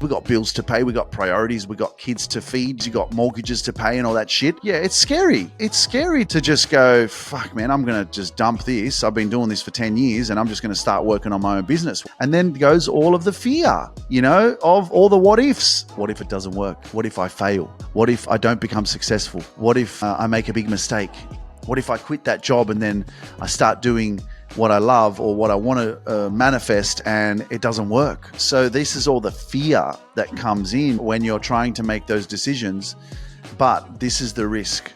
We got bills to pay, we got priorities, we got kids to feed, you got mortgages to pay and all that shit. Yeah, it's scary. It's scary to just go, fuck man, I'm going to just dump this. I've been doing this for 10 years and I'm just going to start working on my own business. And then goes all of the fear, of all the what ifs. What if it doesn't work? What if I fail? What if I don't become successful? What if I make a big mistake? What if I quit that job and then I start doing what I love or what I want to manifest and it doesn't work? So this is all the fear that comes in when you're trying to make those decisions. But this is the risk.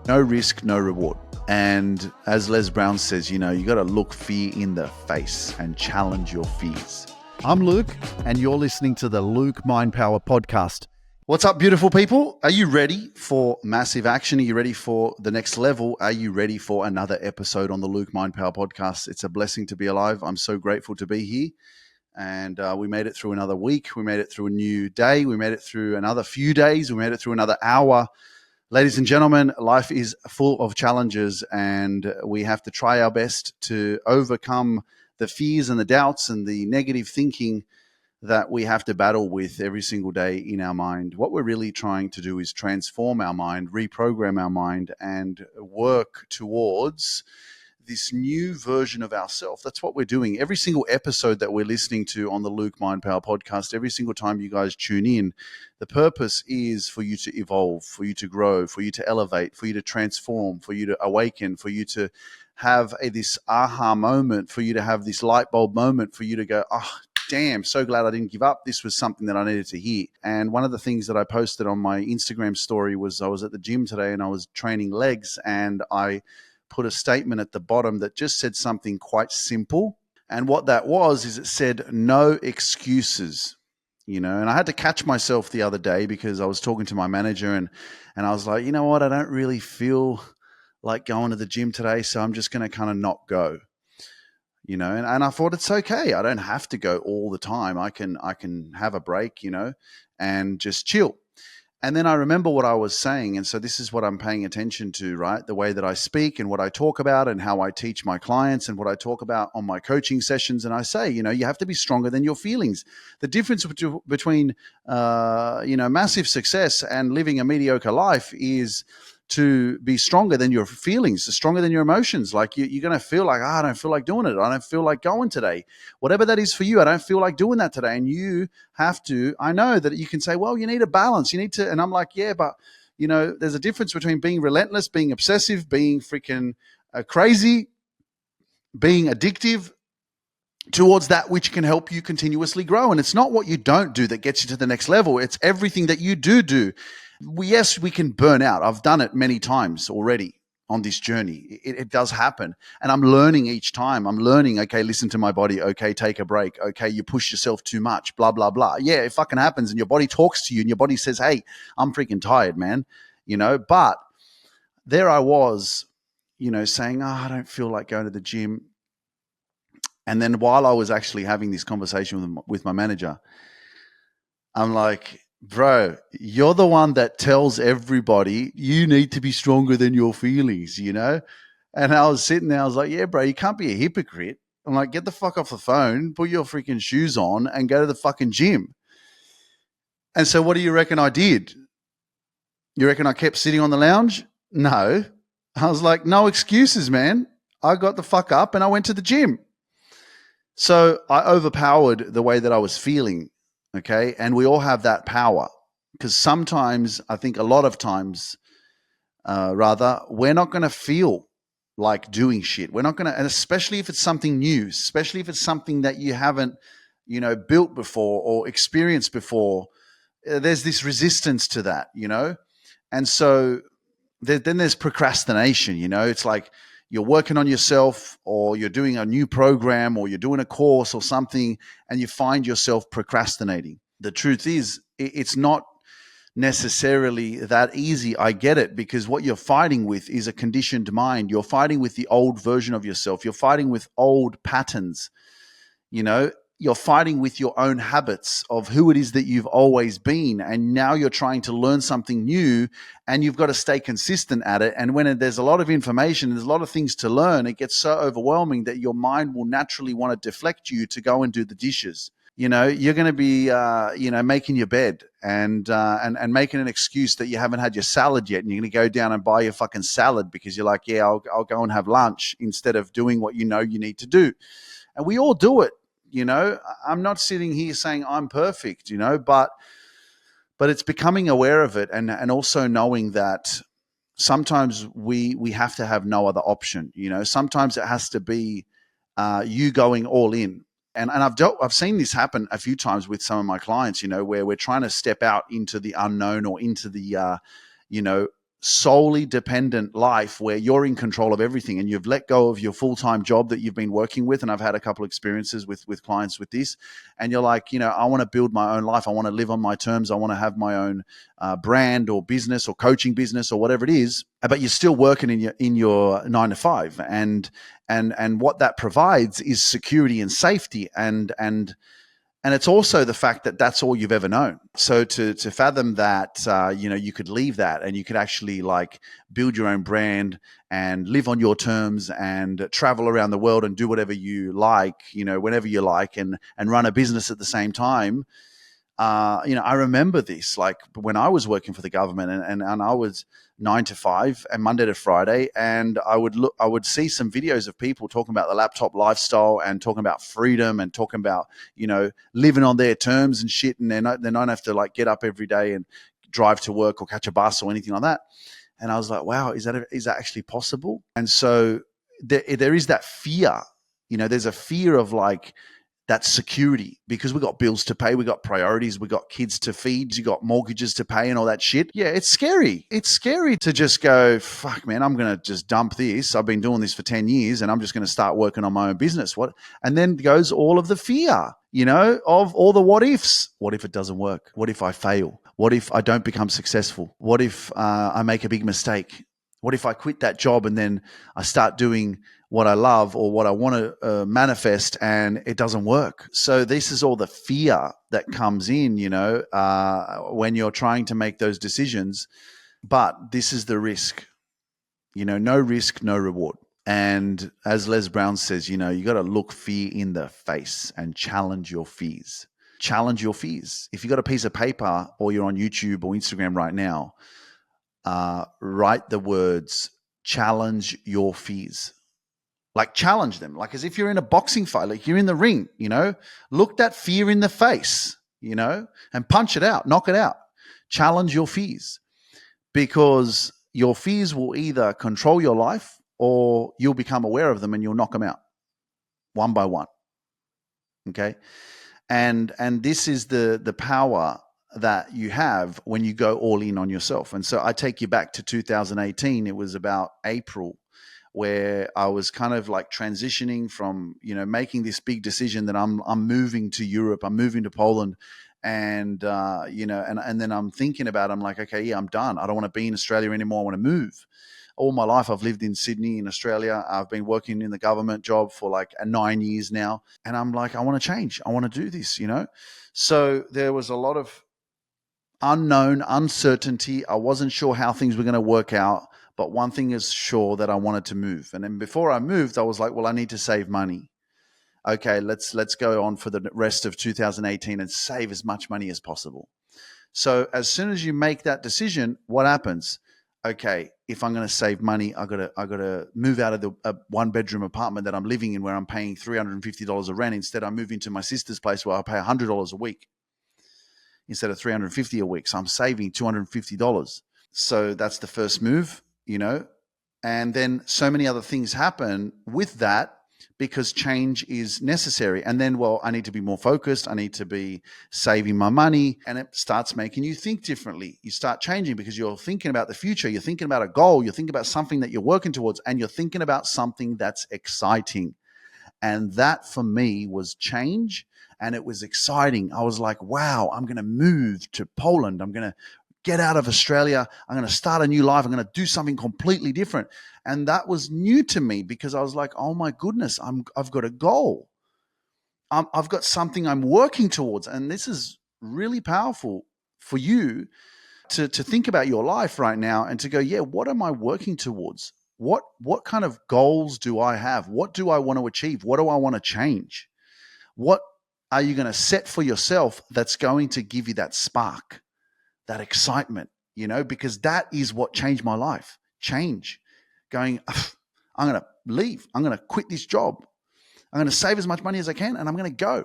No risk, no reward. And as Les Brown says, you got to look fear in the face and challenge your fears. I'm Luke, and you're listening to the Luke Mind Power Podcast. What's up, beautiful people? Are you ready for massive action? Are you ready for the next level? Are you ready for another episode on the Luke Mind Power Podcast? It's a blessing to be alive. I'm so grateful to be here. And we made it through another week. We made it through a new day. We made it through another few days. We made it through another hour. Ladies and gentlemen, life is full of challenges, and we have to try our best to overcome the fears and the doubts and the negative thinking that we have to battle with every single day in our mind. What we're really trying to do is transform our mind, reprogram our mind, and work towards this new version of ourselves. That's what we're doing. Every single episode that we're listening to on the Luke Mind Power Podcast, every single time you guys tune in, the purpose is for you to evolve, for you to grow, for you to elevate, for you to transform, for you to awaken, for you to have this aha moment, for you to have this light bulb moment, for you to go, oh, damn, so glad I didn't give up. This was something that I needed to hear. And one of the things that I posted on my Instagram story was I was at the gym today and I was training legs, and I put a statement at the bottom that just said something quite simple. And what that was is it said, no excuses. And I had to catch myself the other day because I was talking to my manager and I was like, you know what? I don't really feel like going to the gym today, so I'm just going to kind of not go. And I thought it's okay. I don't have to go all the time. I can have a break, and just chill. And then I remember what I was saying. And so this is what I'm paying attention to, right? The way that I speak and what I talk about and how I teach my clients and what I talk about on my coaching sessions. And I say, you have to be stronger than your feelings. The difference between, massive success and living a mediocre life is to be stronger than your feelings, stronger than your emotions. Like you're going to feel like, I don't feel like doing it. I don't feel like going today. Whatever that is for you, I don't feel like doing that today. And you have to, I know that you can say, well, you need a balance. You need to, and I'm like, yeah, but there's a difference between being relentless, being obsessive, being freaking crazy, being addictive towards that which can help you continuously grow. And it's not what you don't do that gets you to the next level. It's everything that you do. Yes, we can burn out. I've done it many times already on this journey. It does happen. And I'm learning each time. I'm learning, okay, listen to my body. Okay, take a break. Okay, you push yourself too much, blah, blah, blah. Yeah, it fucking happens. And your body talks to you and your body says, hey, I'm freaking tired, man. But there I was, saying, oh, I don't feel like going to the gym. And then while I was actually having this conversation with my manager, I'm like, bro, you're the one that tells everybody you need to be stronger than your feelings, And I was sitting there, I was like, yeah, bro, you can't be a hypocrite. I'm like, get the fuck off the phone, put your freaking shoes on and go to the fucking gym. And so what do you reckon I did? You reckon I kept sitting on the lounge? No. I was like, no excuses, man. I got the fuck up and I went to the gym. So I overpowered the way that I was feeling. Okay. And we all have that power because sometimes, I think a lot of times, we're not going to feel like doing shit. We're not going to, and especially if it's something new, especially if it's something that you haven't, built before or experienced before, there's this resistance to that, And so then there's procrastination, It's like you're working on yourself or you're doing a new program or you're doing a course or something and you find yourself procrastinating. The truth is, it's not necessarily that easy. I get it, because what you're fighting with is a conditioned mind. You're fighting with the old version of yourself. You're fighting with old patterns. You're fighting with your own habits of who it is that you've always been. And now you're trying to learn something new and you've got to stay consistent at it. And when there's a lot of information, there's a lot of things to learn, it gets so overwhelming that your mind will naturally want to deflect you to go and do the dishes. you're going to be, making your bed and making an excuse that you haven't had your salad yet, and you're going to go down and buy your fucking salad because you're like, yeah, I'll go and have lunch instead of doing what you need to do. And we all do it. I'm not sitting here saying I'm perfect, but it's becoming aware of it, and also knowing that sometimes we have to have no other option. Sometimes it has to be you going all in. And I've seen this happen a few times with some of my clients, where we're trying to step out into the unknown or into the you know solely dependent life where you're in control of everything, and you've let go of your full-time job that you've been working with. And I've had a couple of experiences with clients with this, and you're like, I want to build my own life, I want to live on my terms, I want to have my own brand or business or coaching business or whatever it is, but you're still working in your 9 to 5, and what that provides is security and safety, and it's also the fact that that's all you've ever known. So to fathom that, you could leave that and you could actually like build your own brand and live on your terms and travel around the world and do whatever you like, whenever you like, and run a business at the same time. I remember this, like when I was working for the government, and I was 9 to 5 and Monday to Friday, and I would see some videos of people talking about the laptop lifestyle and talking about freedom and talking about, living on their terms and shit. And they don't have to like get up every day and drive to work or catch a bus or anything like that. And I was like, wow, is that actually possible? And so there is that fear, there's a fear of like, that security, because we got bills to pay, we got priorities, we got kids to feed, you got mortgages to pay and all that shit. Yeah, it's scary. It's scary to just go, fuck, man, I'm going to just dump this. I've been doing this for 10 years and I'm just going to start working on my own business. What? And then goes all of the fear, of all the what ifs. What if it doesn't work? What if I fail? What if I don't become successful? What if I make a big mistake? What if I quit that job and then I start doing what I love or what I want to manifest and it doesn't work? So this is all the fear that comes in, when you're trying to make those decisions. But this is the risk, no risk, no reward. And as Les Brown says, you got to look fear in the face and challenge your fears. Challenge your fears. If you got a piece of paper or you're on YouTube or Instagram right now, write the words, challenge your fears. Like challenge them, like as if you're in a boxing fight, like you're in the ring, look that fear in the face, and punch it out, knock it out. Challenge your fears, because your fears will either control your life or you'll become aware of them and you'll knock them out one by one. Okay. And this is the power that you have when you go all in on yourself. And so I take you back to 2018. It was about April, where I was kind of like transitioning from, making this big decision that I'm moving to Europe, I'm moving to Poland. And, and then I'm thinking about, I'm like, okay, yeah, I'm done. I don't want to be in Australia anymore. I want to move. All my life, I've lived in Sydney, in Australia. I've been working in the government job for like 9 years now. And I'm like, I want to change. I want to do this, So there was a lot of unknown, uncertainty. I wasn't sure how things were going to work out. But one thing is sure, that I wanted to move. And then before I moved, I was like, well, I need to save money. Okay, let's go on for the rest of 2018 and save as much money as possible. So as soon as you make that decision, what happens? Okay, if I'm going to save money, I got to move out of the 1-bedroom apartment that I'm living in, where I'm paying $350 a rent. Instead, I move into my sister's place where I pay $100 a week instead of $350 a week. So I'm saving $250. So that's the first move. And then so many other things happen with that, because change is necessary. And then, well, I need to be more focused. I need to be saving my money. And it starts making you think differently. You start changing because you're thinking about the future. You're thinking about a goal. You're thinking about something that you're working towards, and you're thinking about something that's exciting. And that for me was change. And it was exciting. I was like, wow, I'm going to move to Poland. I'm going to get out of Australia. I'm going to start a new life. I'm going to do something completely different. And that was new to me, because I was like, oh my goodness, I've got a goal. I've got something I'm working towards. And this is really powerful for you to think about your life right now and to go, yeah, what am I working towards? What kind of goals do I have? What do I want to achieve? What do I want to change? What are you going to set for yourself that's going to give you that spark, that excitement, because that is what changed my life. Change. Going, I'm going to leave. I'm going to quit this job. I'm going to save as much money as I can and I'm going to go.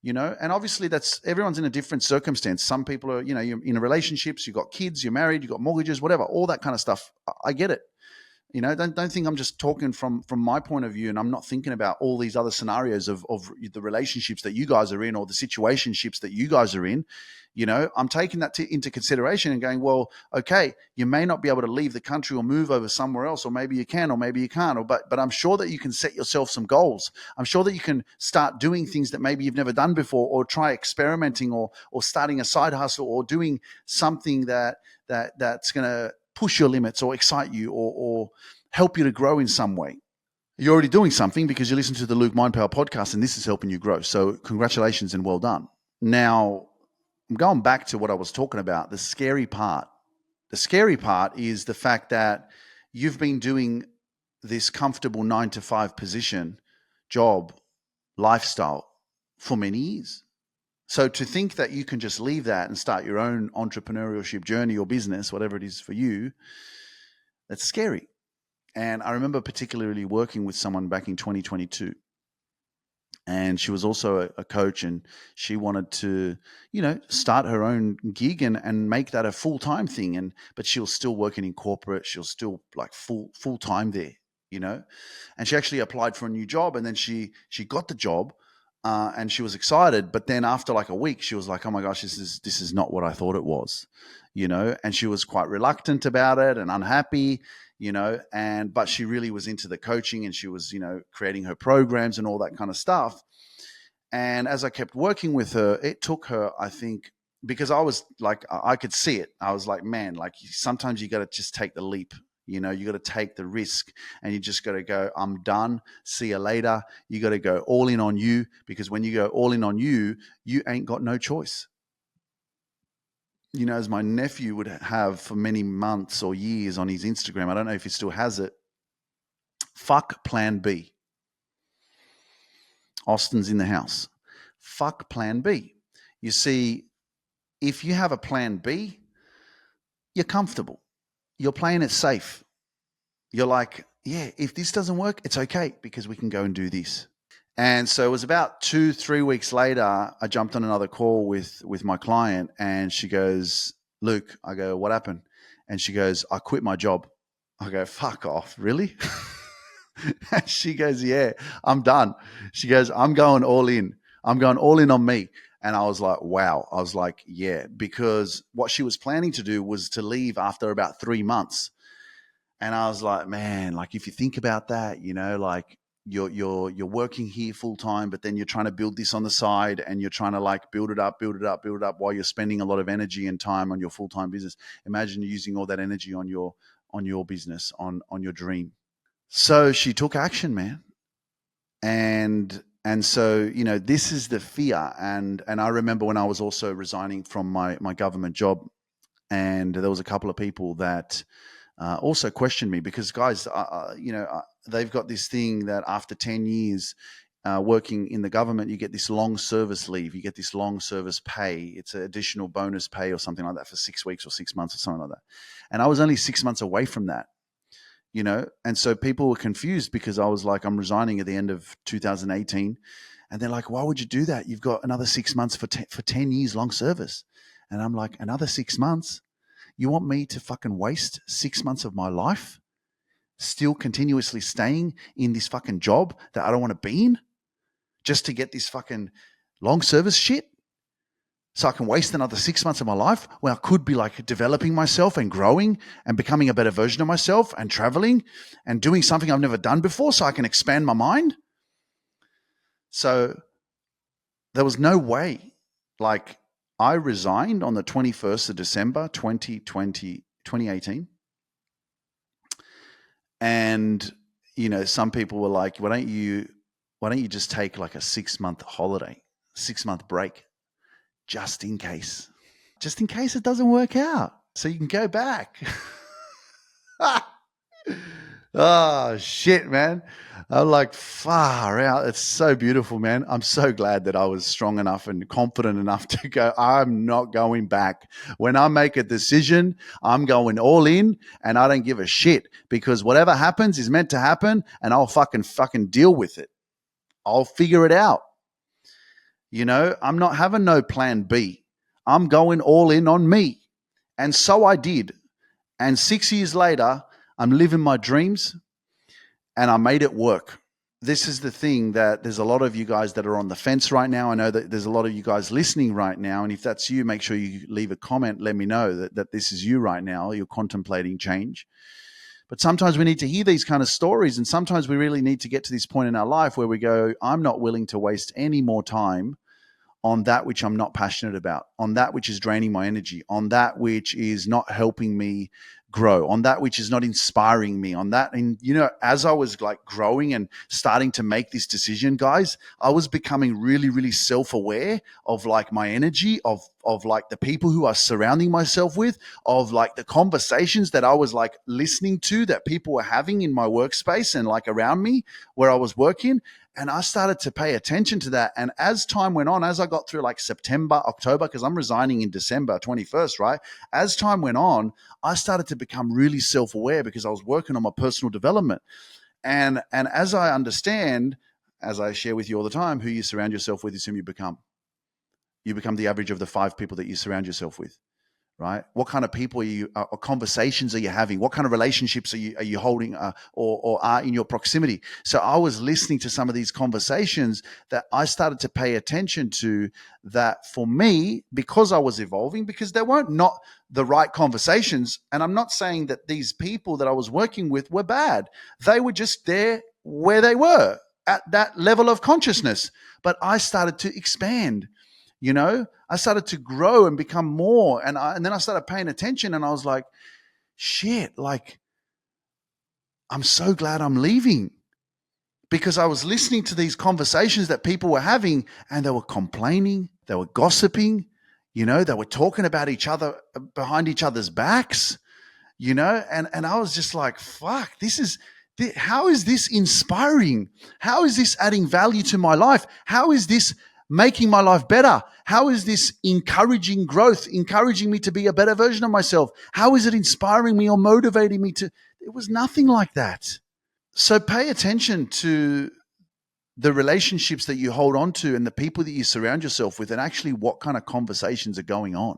And obviously that's everyone's in a different circumstance. Some people are, you're in relationships, you've got kids, you're married, you've got mortgages, whatever, all that kind of stuff. I get it. Don't think I'm just talking from my point of view, and I'm not thinking about all these other scenarios of the relationships that you guys are in or the situationships that you guys are in. I'm taking that into consideration and going, well, okay, you may not be able to leave the country or move over somewhere else, or maybe you can, or maybe you can't, but I'm sure that you can set yourself some goals. I'm sure that you can start doing things that maybe you've never done before, or try experimenting or starting a side hustle or doing something that's going to push your limits or excite you or help you to grow in some way. You're already doing something because you listen to the Luke Mind Power podcast and this is helping you grow. So congratulations and well done. Now, I'm going back to what I was talking about, the scary part. The scary part is the fact that you've been doing this comfortable 9-to-5 position, job, lifestyle for many years. So to think that you can just leave that and start your own entrepreneurship journey or business, whatever it is for you, that's scary. And I remember particularly working with someone back in 2022. And she was also a coach, and she wanted to, start her own gig and make that a full-time thing. But she was still working in corporate. She was still like full-time there, and she actually applied for a new job, and then she got the job. And she was excited, but then after like a week, she was like, "Oh my gosh, this is not what I thought it was," And she was quite reluctant about it and unhappy, but she really was into the coaching, and she was, creating her programs and all that kind of stuff. And as I kept working with her, it took her, I think, because I was like, I could see it. I was like, man, like sometimes you got to just take the leap. You got to take the risk, and you just got to go, I'm done. See you later. You got to go all in on you, because when you go all in on you, you ain't got no choice. As my nephew would have for many months or years on his Instagram, I don't know if he still has it. Fuck plan B. Austin's in the house. Fuck plan B. You see, if you have a plan B, you're comfortable. You're playing it safe. You're like, yeah, if this doesn't work, it's okay because we can go and do this. And so it was about 2-3 weeks later, I jumped on another call with my client, and she goes, Luke, I go, what happened? And she goes, I quit my job. I go, fuck off, really? And she goes, yeah, I'm done. She goes, I'm going all in. I'm going all in on me. And I was like, wow. I was like, yeah, because what she was planning to do was to leave after about 3 months. And I was like, man, like if you think about that, like you're working here full time, but then you're trying to build this on the side, and you're trying to like build it up while you're spending a lot of energy and time on your full-time business. Imagine using all that energy on your business, on your dream. So she took action, man. And so, this is the fear. And I remember when I was also resigning from my government job, and there was a couple of people that also questioned me, because guys, they've got this thing that after 10 years working in the government, you get this long service leave, you get this long service pay. It's an additional bonus pay or something like that for 6 weeks or 6 months or something like that. And I was only 6 months away from that. And so people were confused, because I was like, I'm resigning at the end of 2018. And they're like, why would you do that? You've got another 6 months for 10 years long service. And I'm like, another 6 months? You want me to fucking waste 6 months of my life still continuously staying in this fucking job that I don't want to be in, just to get this fucking long service shit? So I can waste another 6 months of my life where I could be like developing myself and growing and becoming a better version of myself and traveling and doing something I've never done before, so I can expand my mind. So there was no way. Like, I resigned on the 21st of December, 2018. And, some people were like, why don't you just take like a 6-month holiday, 6-month break? Just in case it doesn't work out, so you can go back. Oh shit, man. I'm like far out. It's so beautiful, man. I'm so glad that I was strong enough and confident enough to go, I'm not going back. When I make a decision, I'm going all in and I don't give a shit because whatever happens is meant to happen and I'll fucking deal with it. I'll figure it out. I'm not having no plan B. I'm going all in on me. And so I did. And 6 years later, I'm living my dreams and I made it work. This is the thing that there's a lot of you guys that are on the fence right now. I know that there's a lot of you guys listening right now. And if that's you, make sure you leave a comment. Let me know that this is you right now. You're contemplating change. But sometimes we need to hear these kind of stories. And sometimes we really need to get to this point in our life where we go, I'm not willing to waste any more time on that which I'm not passionate about, on that which is draining my energy, on that which is not helping me grow, on that which is not inspiring me, on that. And, as I was like growing and starting to make this decision, guys, I was becoming really, really self-aware of like my energy, of like the people who I was surrounding myself with, of like the conversations that I was like listening to that people were having in my workspace and like around me where I was working. And I started to pay attention to that. And as time went on, as I got through like September, October, because I'm resigning in December 21st, right? As time went on, I started to become really self-aware because I was working on my personal development. And as I understand, as I share with you all the time, who you surround yourself with is whom you become. You become the average of the 5 people that you surround yourself with. Right? What kind of people are you, or conversations are you having? What kind of relationships are you holding, or are in your proximity? So I was listening to some of these conversations that I started to pay attention to. That for me, because I was evolving, because they weren't not the right conversations, and I'm not saying that these people that I was working with were bad. They were just there where they were at that level of consciousness. But I started to expand. I started to grow and become more. And then I started paying attention and I was like, shit, like, I'm so glad I'm leaving because I was listening to these conversations that people were having and they were complaining, they were gossiping, they were talking about each other behind each other's backs, and I was just like, fuck, how is this inspiring? How is this adding value to my life? How is this making my life better? How is this encouraging growth, encouraging me to be a better version of myself? How is it inspiring me or motivating me to? It was nothing like that. So pay attention to the relationships that you hold on to and the people that you surround yourself with and actually what kind of conversations are going on.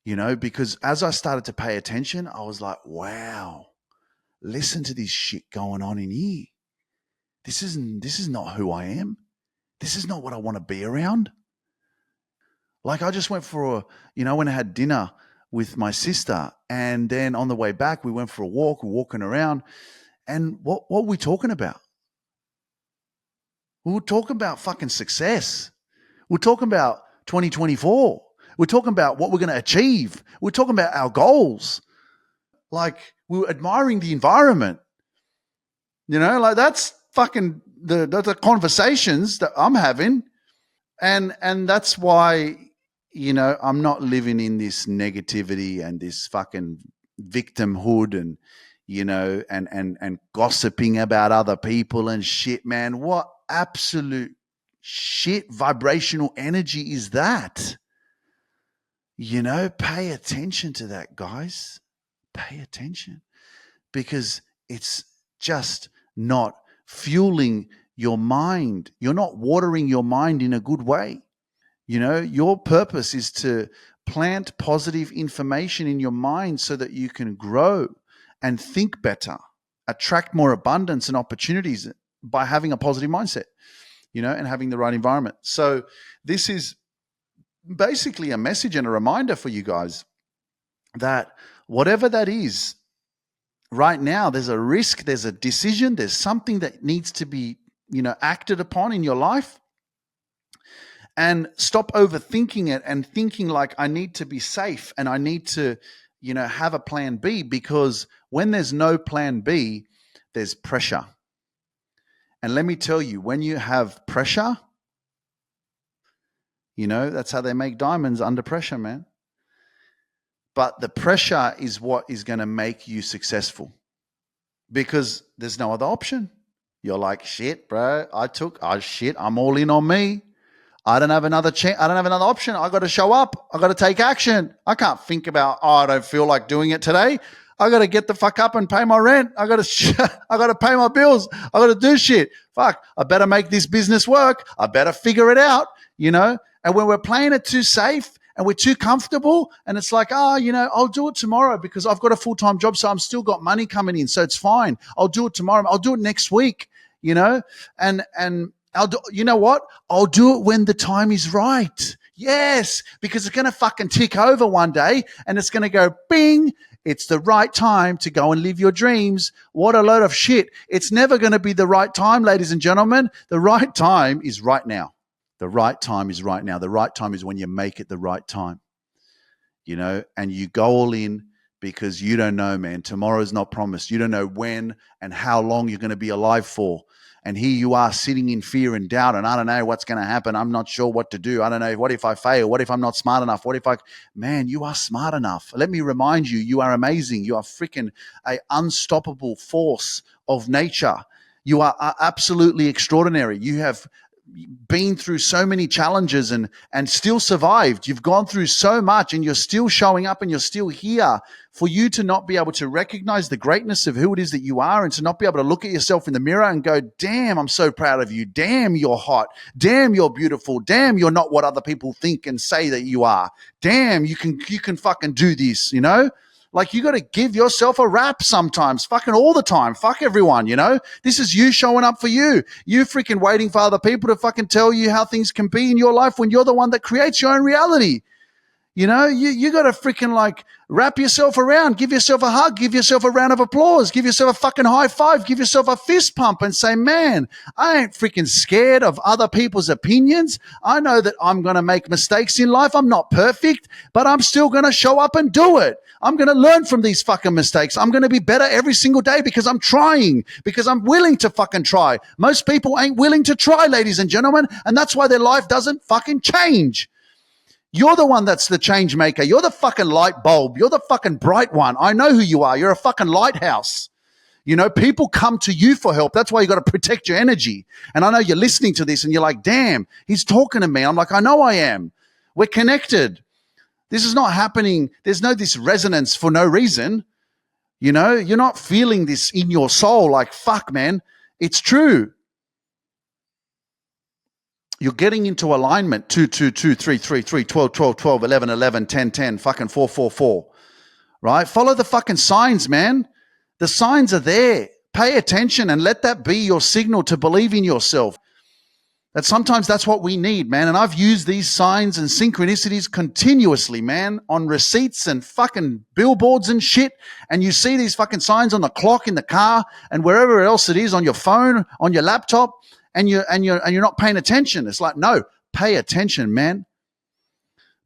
Because as I started to pay attention, I was like, wow, listen to this shit going on in here. This is not who I am. This is not what I want to be around. Like I just went for when I had dinner with my sister, and then on the way back, we went for a walk. We're walking around, and what were we talking about? We were talking about fucking success. We're talking about 2024. We're talking about what we're going to achieve. We're talking about our goals. Like we were admiring the environment. Like that's fucking the conversations that I'm having. And that's why, I'm not living in this negativity and this fucking victimhood and, and gossiping about other people and shit, man. What absolute shit vibrational energy is that? Pay attention to that, guys. Pay attention because it's just not fueling your mind. You're not watering your mind in a good way. Your purpose is to plant positive information in your mind so that you can grow and think better, attract more abundance and opportunities by having a positive mindset, and having the right environment. So this is basically a message and a reminder for you guys that whatever that is, right now, there's a risk, there's a decision, there's something that needs to be, acted upon in your life. And stop overthinking it and thinking like I need to be safe and I need to, have a plan B, because when there's no plan B, there's pressure. And let me tell you, when you have pressure, that's how they make diamonds, under pressure, man. But the pressure is what is going to make you successful. because there's no other option. You're like, shit, bro, I'm all in on me. I don't have another I don't have another option. I got to show up. I got to take action. I can't think about, I don't feel like doing it today. I got to get the fuck up and pay my rent. I got to I got to pay my bills. I got to do shit. Fuck, I better make this business work. I better figure it out, you know? And when we're playing it too safe and we're too comfortable and it's like, I'll do it tomorrow because I've got a full-time job, so I'm still got money coming in, so it's fine. I'll do it tomorrow. I'll do it next week, you know? And you know what? I'll do it when the time is right. Yes, because it's going to fucking tick over one day and it's going to go bing. It's the right time to go and live your dreams. What a load of shit. It's never going to be the right time, ladies and gentlemen. The right time is right now. The right time is right now. The right time is when you make it the right time, you know, and you go all in because you don't know, man. Tomorrow's not promised. You don't know when and how long you're going to be alive for. And here you are sitting in fear and doubt, and I don't know what's going to happen. I'm not sure what to do. I don't know. What if I fail? What if I'm not smart enough? Man, you are smart enough. Let me remind you, you are amazing. You are freaking an unstoppable force of nature. You are absolutely extraordinary. You have been through so many challenges and still survived. You've gone through so much and you're still showing up and you're still here. For you to not be able to recognize the greatness of who it is that you are and to not be able to look at yourself in the mirror and go, damn, I'm so proud of you. Damn, you're hot. Damn, you're beautiful. Damn, you're not what other people think and say that you are. Damn, you can fucking do this, you know? Like, you got to give yourself a rap sometimes, fucking all the time. Fuck everyone, you know? This is you showing up for you. You freaking waiting for other people to fucking tell you how things can be in your life when you're the one that creates your own reality. You know, you got to freaking like wrap yourself around, give yourself a hug, give yourself a round of applause, give yourself a fucking high five, give yourself a fist pump and say, man, I ain't freaking scared of other people's opinions. I know that I'm going to make mistakes in life. I'm not perfect, but I'm still going to show up and do it. I'm going to learn from these fucking mistakes. I'm going to be better every single day because I'm trying, because I'm willing to fucking try. Most people ain't willing to try, ladies and gentlemen, and that's why their life doesn't fucking change. You're the one that's the change maker. You're the fucking light bulb. You're the fucking bright one. I know who you are. You're a fucking lighthouse. You know, people come to you for help. That's why you got to protect your energy. And I know you're listening to this and you're like, damn, he's talking to me. I'm like, I know I am. We're connected. This is not happening. There's no this resonance for no reason. You know, you're not feeling this in your soul like, fuck, man, it's true. You're getting into alignment 2, 2, 2, 3, 3, 3, 12, 12, 12, 11, 11, 10, 10, fucking 4, 4, 4, right? Follow the fucking signs, man. The signs are there. Pay attention and let that be your signal to believe in yourself. That sometimes that's what we need, man. And I've used these signs and synchronicities continuously, man, on receipts and fucking billboards and shit. And you see these fucking signs on the clock in the car and wherever else it is, on your phone, on your laptop. And you're not paying attention. It's like, no, pay attention, man,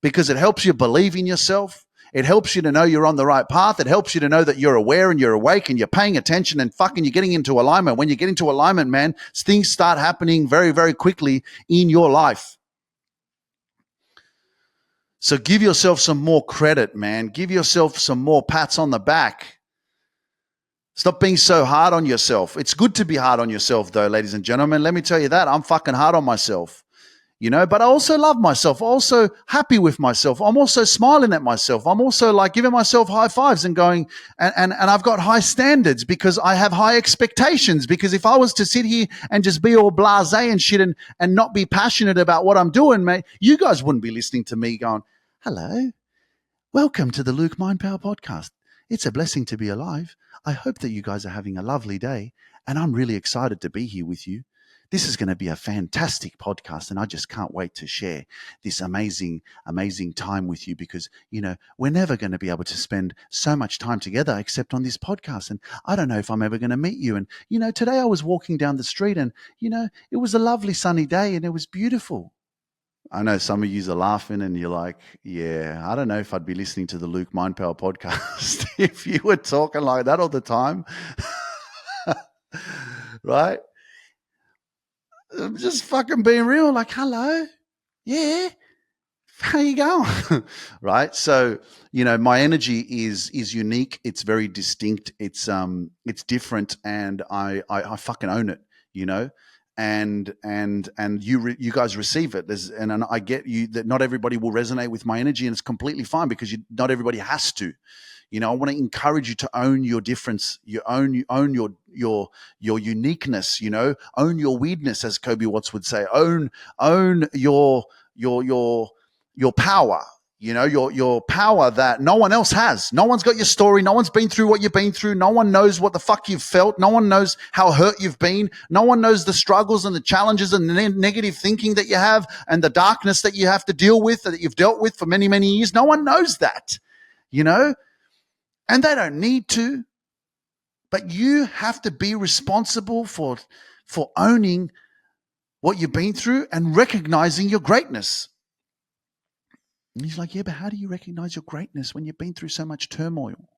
because it helps you believe in yourself. It helps you to know you're on the right path. It helps you to know that you're aware and you're awake and you're paying attention and fucking you're getting into alignment. When you get into alignment, man, things start happening very, very quickly in your life. So give yourself some more credit, man. Give yourself some more pats on the back. Stop being so hard on yourself. It's good to be hard on yourself, though, ladies and gentlemen. Let me tell you that. I'm fucking hard on myself, you know, but I also love myself. I'm also happy with myself. I'm also smiling at myself. I'm also like giving myself high fives and going, and I've got high standards because I have high expectations. Because if I was to sit here and just be all blasé and shit and not be passionate about what I'm doing, mate, you guys wouldn't be listening to me going, hello, welcome to the Luke Mind Power Podcast. It's a blessing to be alive. I hope that you guys are having a lovely day, and I'm really excited to be here with you. This is going to be a fantastic podcast, and I just can't wait to share this amazing, amazing time with you because, you know, we're never going to be able to spend so much time together except on this podcast, and I don't know if I'm ever going to meet you. And, you know, today I was walking down the street and, you know, it was a lovely sunny day and it was beautiful. I know some of you are laughing and you're like, yeah, I don't know if I'd be listening to the Luke Mind Power podcast if you were talking like that all the time. Right? I'm just fucking being real. Like, hello. Yeah. how you going? Right. So, my energy is unique. It's very distinct. It's different, and I fucking own it. You know, and you guys receive it. And I get you that not everybody will resonate with my energy, and it's completely fine because not everybody has to. I want to encourage you to own your difference. You own your uniqueness. Own your weirdness, as Kobe Watts would say. Own your power. Your power that no one else has. No one's got your story. No one's been through what you've been through. No one knows what the fuck you've felt. No one knows how hurt you've been. No one knows the struggles and the challenges and the negative thinking that you have and the darkness that you have to deal with, that you've dealt with for many, many years. No one knows that, and they don't need to. But you have to be responsible for owning what you've been through and recognizing your greatness. And he's like, yeah, but how do you recognize your greatness when you've been through so much turmoil?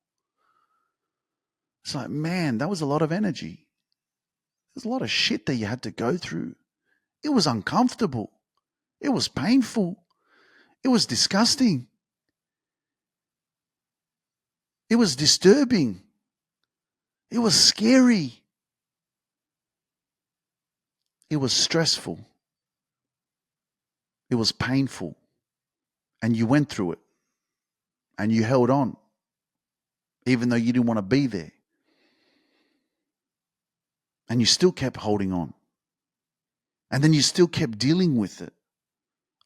It's like, man, that was a lot of energy. There's a lot of shit that you had to go through. It was uncomfortable. It was painful. It was disgusting. It was disturbing. It was scary. It was stressful. It was painful. And you went through it. And you held on. Even though you didn't want to be there. And you still kept holding on. And then you still kept dealing with it.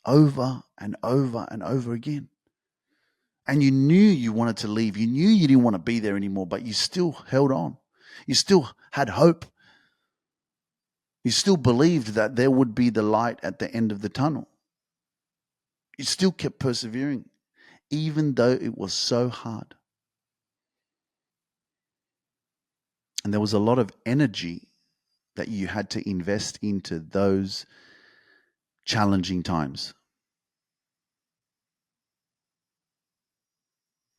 Over and over and over again. And you knew you wanted to leave. You knew you didn't want to be there anymore, but you still held on. You still had hope. You still believed that there would be the light at the end of the tunnel. You still kept persevering, even though it was so hard. And there was a lot of energy that you had to invest into those challenging times.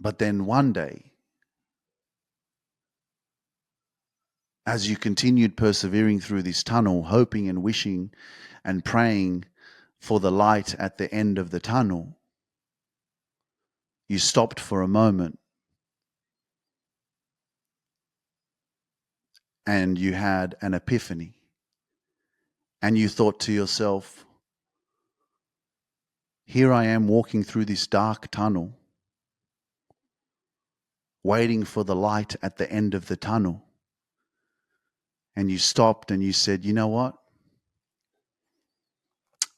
But then one day, as you continued persevering through this tunnel, hoping and wishing and praying for the light at the end of the tunnel, you stopped for a moment and you had an epiphany. And you thought to yourself, here I am walking through this dark tunnel, waiting for the light at the end of the tunnel. And you stopped and you said, you know what?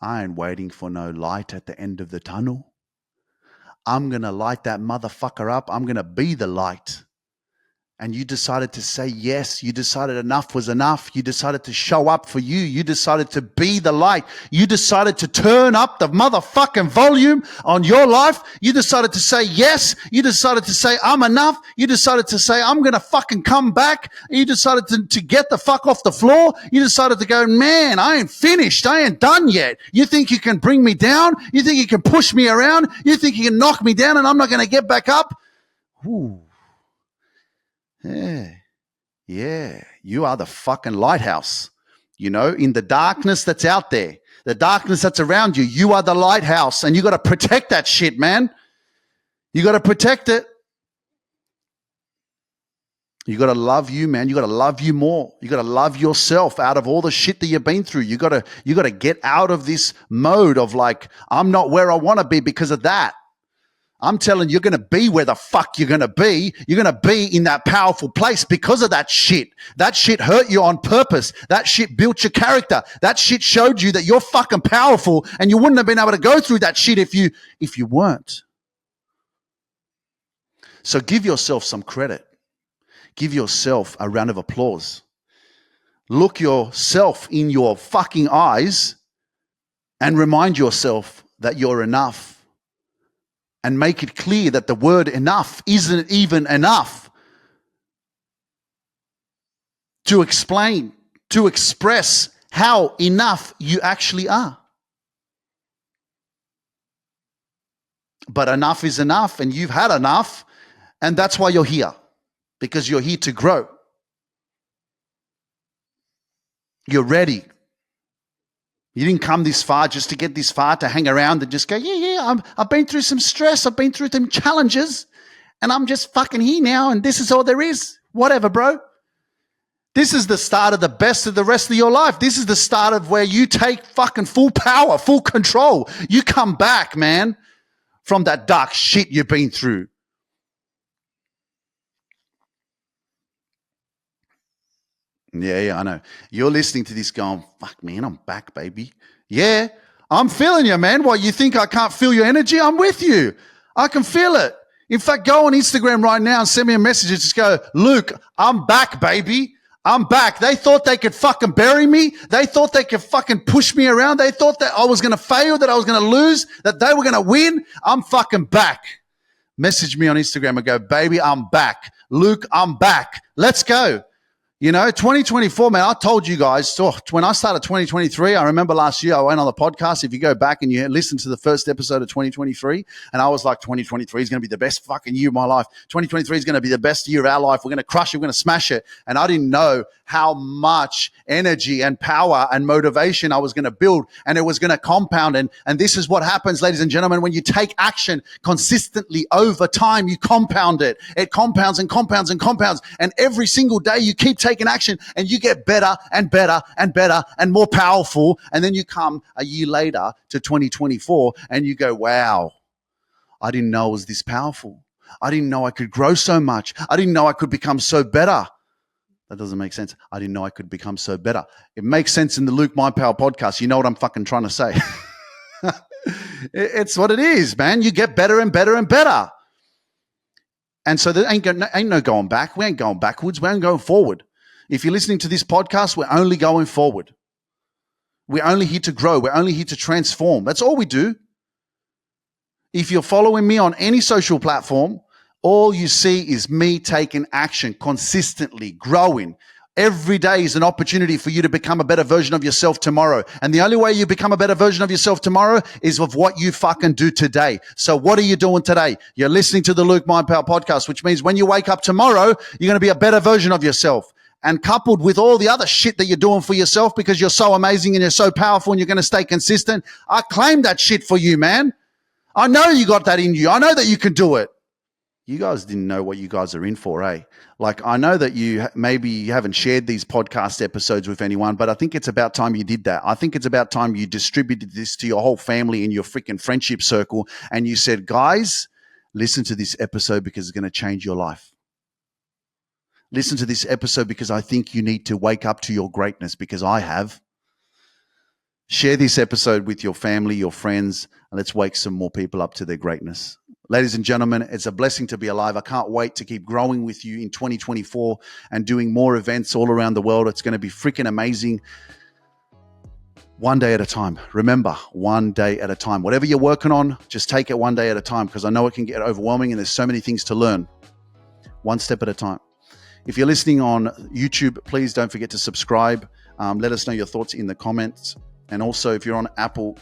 I ain't waiting for no light at the end of the tunnel. I'm going to light that motherfucker up. I'm going to be the light. And you decided to say yes. You decided enough was enough. You decided to show up for you. You decided to be the light. You decided to turn up the motherfucking volume on your life. You decided to say yes. You decided to say I'm enough. You decided to say I'm going to fucking come back. You decided to get the fuck off the floor. You decided to go, man, I ain't finished. I ain't done yet. You think you can bring me down? You think you can push me around? You think you can knock me down and I'm not going to get back up? Ooh. Yeah, you are the fucking lighthouse, in the darkness that's out there, the darkness that's around you. You are the lighthouse and you got to protect that shit, man. You got to protect it. You got to love you, man. You got to love you more. You got to love yourself out of all the shit that you've been through. You got to get out of this mode of like, I'm not where I want to be because of that. I'm telling you, you're going to be where the fuck you're going to be. You're going to be in that powerful place because of that shit. That shit hurt you on purpose. That shit built your character. That shit showed you that you're fucking powerful and you wouldn't have been able to go through that shit if you weren't. So give yourself some credit. Give yourself a round of applause. Look yourself in your fucking eyes and remind yourself that you're enough. And make it clear that the word enough isn't even enough to explain, to express how enough you actually are. But enough is enough, and you've had enough, and that's why you're here, because you're here to grow. You're ready. You didn't come this far just to get this far, to hang around and just go, I've been through some stress. I've been through some challenges and I'm just fucking here now. And this is all there is. Whatever, bro. This is the start of the best of the rest of your life. This is the start of where you take fucking full power, full control. You come back, man, from that dark shit you've been through. Yeah, I know. You're listening to this going, fuck, man, I'm back, baby. Yeah, I'm feeling you, man. What, you think I can't feel your energy? I'm with you. I can feel it. In fact, go on Instagram right now and send me a message and just go, Luke, I'm back, baby. I'm back. They thought they could fucking bury me. They thought they could fucking push me around. They thought that I was going to fail, that I was going to lose, that they were going to win. I'm fucking back. Message me on Instagram and go, baby, I'm back. Luke, I'm back. Let's go. 2024, man, I told you guys, when I started 2023, I remember last year I went on the podcast. If you go back and you listen to the first episode of 2023, and I was like, 2023 is going to be the best fucking year of my life. 2023 is going to be the best year of our life. We're going to crush it. We're going to smash it. And I didn't know how much energy and power and motivation I was going to build, and it was going to compound. And this is what happens, ladies and gentlemen, when you take action consistently over time, you compound it. It compounds and compounds and compounds. And every single day you keep taking action and you get better and better and better and more powerful. And then you come a year later to 2024 and you go, wow, I didn't know it was this powerful. I didn't know I could grow so much. I didn't know I could become so better. That doesn't make sense. I didn't know I could become so better. It makes sense in the Luke My Power podcast. You know what I'm fucking trying to say. It's what it is, man. You get better and better and better. And so there ain't no going back. We ain't going backwards. We ain't going forward. If you're listening to this podcast, we're only going forward. We're only here to grow. We're only here to transform. That's all we do. If you're following me on any social platform, all you see is me taking action, consistently growing. Every day is an opportunity for you to become a better version of yourself tomorrow. And the only way you become a better version of yourself tomorrow is with what you fucking do today. So what are you doing today? You're listening to the Luke My Power podcast, which means when you wake up tomorrow, you're going to be a better version of yourself. And coupled with all the other shit that you're doing for yourself because you're so amazing and you're so powerful and you're going to stay consistent, I claim that shit for you, man. I know you got that in you. I know that you can do it. You guys didn't know what you guys are in for, eh? Like, I know that you haven't shared these podcast episodes with anyone, but I think it's about time you did that. I think it's about time you distributed this to your whole family in your freaking friendship circle and you said, guys, listen to this episode because it's going to change your life. Listen to this episode because I think you need to wake up to your greatness because I have. Share this episode with your family, your friends, and let's wake some more people up to their greatness. Ladies and gentlemen, it's a blessing to be alive. I can't wait to keep growing with you in 2024 and doing more events all around the world. It's going to be freaking amazing. One day at a time. Remember, one day at a time. Whatever you're working on, just take it one day at a time because I know it can get overwhelming and there's so many things to learn. One step at a time. If you're listening on YouTube, please don't forget to subscribe. Let us know your thoughts in the comments. And also, if you're on Apple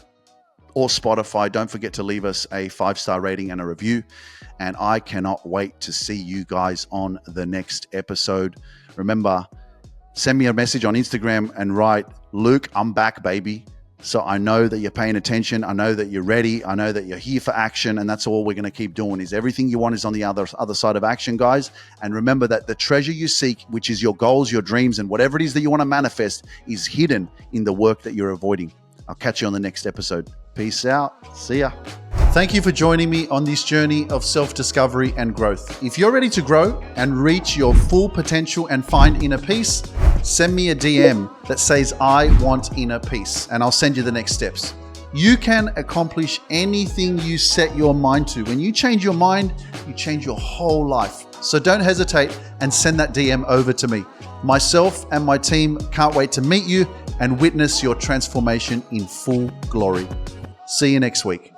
or Spotify, don't forget to leave us a 5-star rating and a review. And I cannot wait to see you guys on the next episode. Remember, send me a message on Instagram and write, Luke, I'm back, baby. So I know that you're paying attention. I know that you're ready. I know that you're here for action. And that's all we're going to keep doing is everything you want is on the other side of action, guys. And remember that the treasure you seek, which is your goals, your dreams, and whatever it is that you want to manifest is hidden in the work that you're avoiding. I'll catch you on the next episode. Peace out. See ya. Thank you for joining me on this journey of self-discovery and growth. If you're ready to grow and reach your full potential and find inner peace, send me a DM that says, I want inner peace, and I'll send you the next steps. You can accomplish anything you set your mind to. When you change your mind, you change your whole life. So don't hesitate and send that DM over to me. Myself and my team can't wait to meet you and witness your transformation in full glory. See you next week.